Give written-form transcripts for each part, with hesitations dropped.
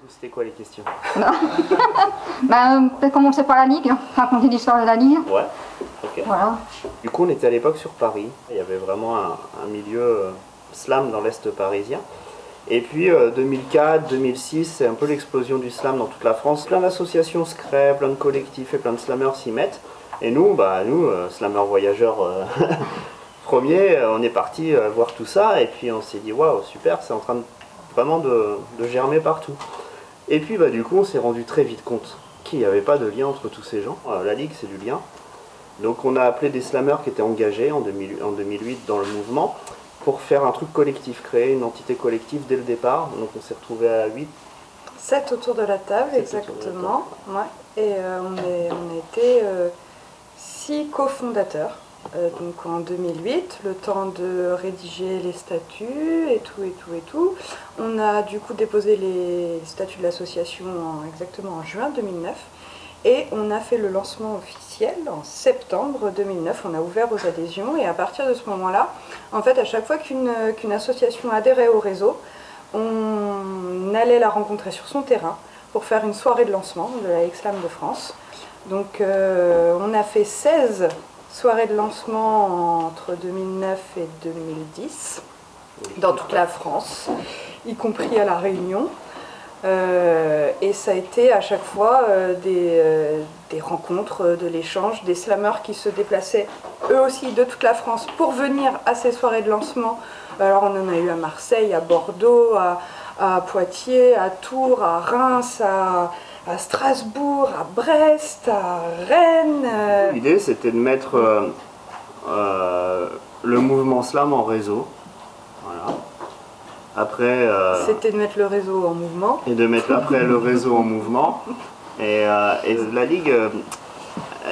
C'était quoi les questions? Peut-être commencer par la Ligue, raconter l'histoire de la Ligue. Ouais, ok. Voilà. Du coup, on était à l'époque sur Paris. Il y avait vraiment un milieu slam dans l'Est parisien. Et puis 2004, 2006, c'est un peu l'explosion du slam dans toute la France. Plein d'associations se créent, plein de collectifs et plein de slammers s'y mettent. Et nous, slammers voyageurs premiers, on est parti voir tout ça. Et puis on s'est dit, waouh, super, c'est en train vraiment de germer partout. Et puis du coup, on s'est rendu très vite compte qu'il n'y avait pas de lien entre tous ces gens. La Ligue, c'est du lien. Donc on a appelé des slammers qui étaient engagés en 2008 dans le mouvement pour faire un truc collectif, créer une entité collective dès le départ. Donc on s'est retrouvés à 8. 7 autour de la table, exactement. Ouais. Et on a été 6 cofondateurs. Donc en 2008, le temps de rédiger les statuts et tout. On a du coup déposé les statuts de l'association exactement en juin 2009 et on a fait le lancement officiel en septembre 2009. On a ouvert aux adhésions et à partir de ce moment-là, en fait, à chaque fois qu'une association adhérait au réseau, on allait la rencontrer sur son terrain pour faire une soirée de lancement de la X-Slam de France. Donc on a fait 16 soirée de lancement entre 2009 et 2010 dans toute la France, y compris à La Réunion. Et ça a été à chaque fois des rencontres, de l'échange, des slammers qui se déplaçaient eux aussi de toute la France pour venir à ces soirées de lancement. Alors on en a eu à Marseille, à Bordeaux, à Poitiers, à Tours, à Reims, à Strasbourg, à Brest, à Rennes. L'idée, c'était de mettre le mouvement slam en réseau. Voilà. Après. C'était de mettre le réseau en mouvement. Et de mettre après le réseau en mouvement. Et la Ligue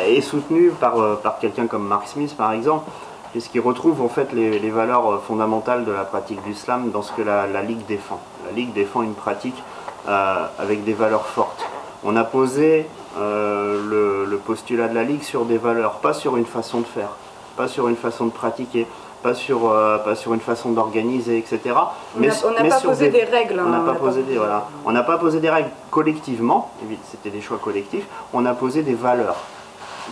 est soutenue par quelqu'un comme Mark Smith, par exemple, puisqu'il retrouve en fait les valeurs fondamentales de la pratique du slam dans ce que la Ligue défend. La Ligue défend une pratique avec des valeurs fortes. On a posé le postulat de la Ligue sur des valeurs, pas sur une façon de faire, pas sur une façon de pratiquer, pas sur une façon d'organiser, etc. On n'a pas posé des règles. On n'a pas posé des règles collectivement, c'était des choix collectifs, on a posé des valeurs.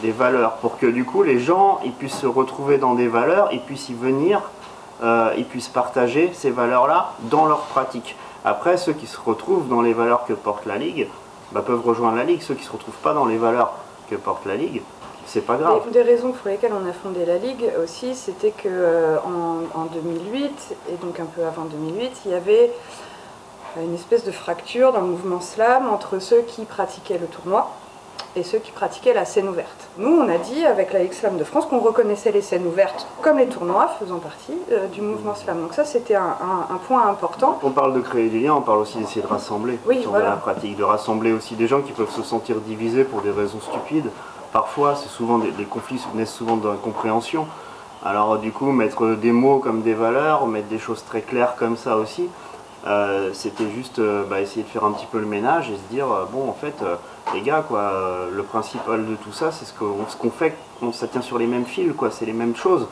Des valeurs pour que du coup les gens ils puissent se retrouver dans des valeurs, ils puissent y venir, ils puissent partager ces valeurs-là dans leur pratique. Après, ceux qui se retrouvent dans les valeurs que porte la Ligue, peuvent rejoindre la Ligue. Ceux qui ne se retrouvent pas dans les valeurs que porte la Ligue, c'est pas grave. Des raisons pour lesquelles on a fondé la Ligue aussi, c'était qu'en 2008, et donc un peu avant 2008, il y avait une espèce de fracture dans le mouvement slam entre ceux qui pratiquaient le tournoi et ceux qui pratiquaient la scène ouverte. Nous, on a dit avec la X-Slam de France qu'on reconnaissait les scènes ouvertes comme les tournois faisant partie du mouvement slam. Donc ça, c'était un point important. On parle de créer des liens, on parle aussi d'essayer de rassembler autour de la pratique, de rassembler aussi des gens qui peuvent se sentir divisés pour des raisons stupides. Parfois, c'est souvent des conflits naissent souvent d'incompréhension. Alors du coup, mettre des mots comme des valeurs, mettre des choses très claires comme ça aussi, c'était juste essayer de faire un petit peu le ménage et se dire bon en fait les gars quoi, le principal de tout ça c'est ce qu'on fait, ça tient sur les mêmes fils quoi, c'est les mêmes choses,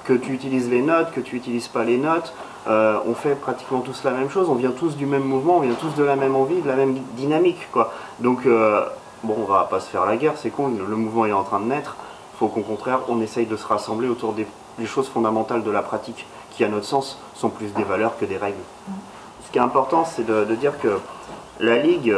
que tu utilises les notes, que tu utilises pas les notes, on fait pratiquement tous la même chose, on vient tous du même mouvement, on vient tous de la même envie, de la même dynamique quoi. Donc bon, on va pas se faire la guerre, c'est con, le mouvement est en train de naître, faut qu'au contraire on essaye de se rassembler autour des choses fondamentales de la pratique qui à notre sens sont plus des valeurs que des règles. Ce qui est important, c'est de dire que la Ligue,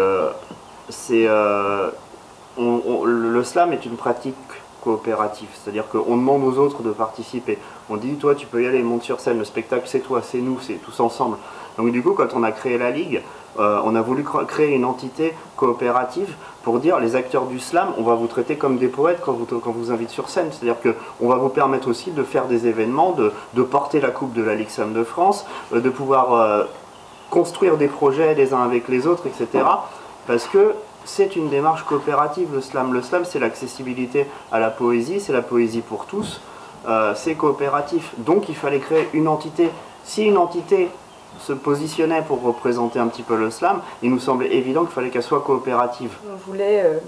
le slam est une pratique coopérative, c'est-à-dire qu'on demande aux autres de participer. On dit, toi tu peux y aller, monte sur scène, le spectacle c'est toi, c'est nous, c'est tous ensemble. Donc du coup, quand on a créé la Ligue, on a voulu créer une entité coopérative pour dire, les acteurs du slam, on va vous traiter comme des poètes quand vous invite sur scène. C'est-à-dire qu'on va vous permettre aussi de faire des événements, de porter la coupe de la Ligue Slam de France, de pouvoir construire des projets les uns avec les autres, etc. Parce que c'est une démarche coopérative, le slam. Le slam, c'est l'accessibilité à la poésie, c'est la poésie pour tous, c'est coopératif. Donc il fallait créer une entité. Si une entité se positionnait pour représenter un petit peu le slam, il nous semblait évident qu'il fallait qu'elle soit coopérative. On voulait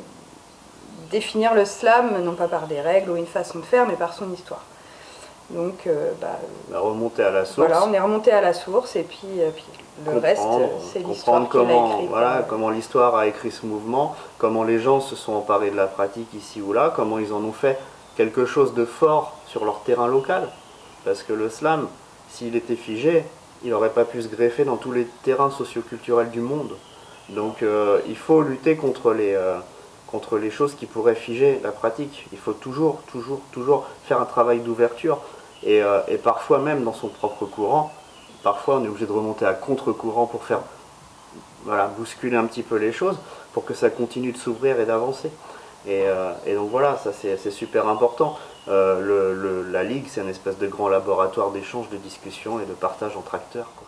définir le slam, non pas par des règles ou une façon de faire, mais par son histoire. Donc, remonter à la source. Voilà, on est remonté à la source et puis le reste, c'est l'histoire qu'il a écrit. Voilà, comment l'histoire a écrit ce mouvement, comment les gens se sont emparés de la pratique ici ou là, comment ils en ont fait quelque chose de fort sur leur terrain local. Parce que le slam, s'il était figé, il n'aurait pas pu se greffer dans tous les terrains socioculturels du monde. Donc il faut lutter contre les choses qui pourraient figer la pratique. Il faut toujours faire un travail d'ouverture. Et parfois même dans son propre courant, parfois on est obligé de remonter à contre-courant pour faire bousculer un petit peu les choses, pour que ça continue de s'ouvrir et d'avancer. Et donc voilà, ça c'est super important. La Ligue, c'est une espèce de grand laboratoire d'échange, de discussion et de partage entre acteurs, quoi.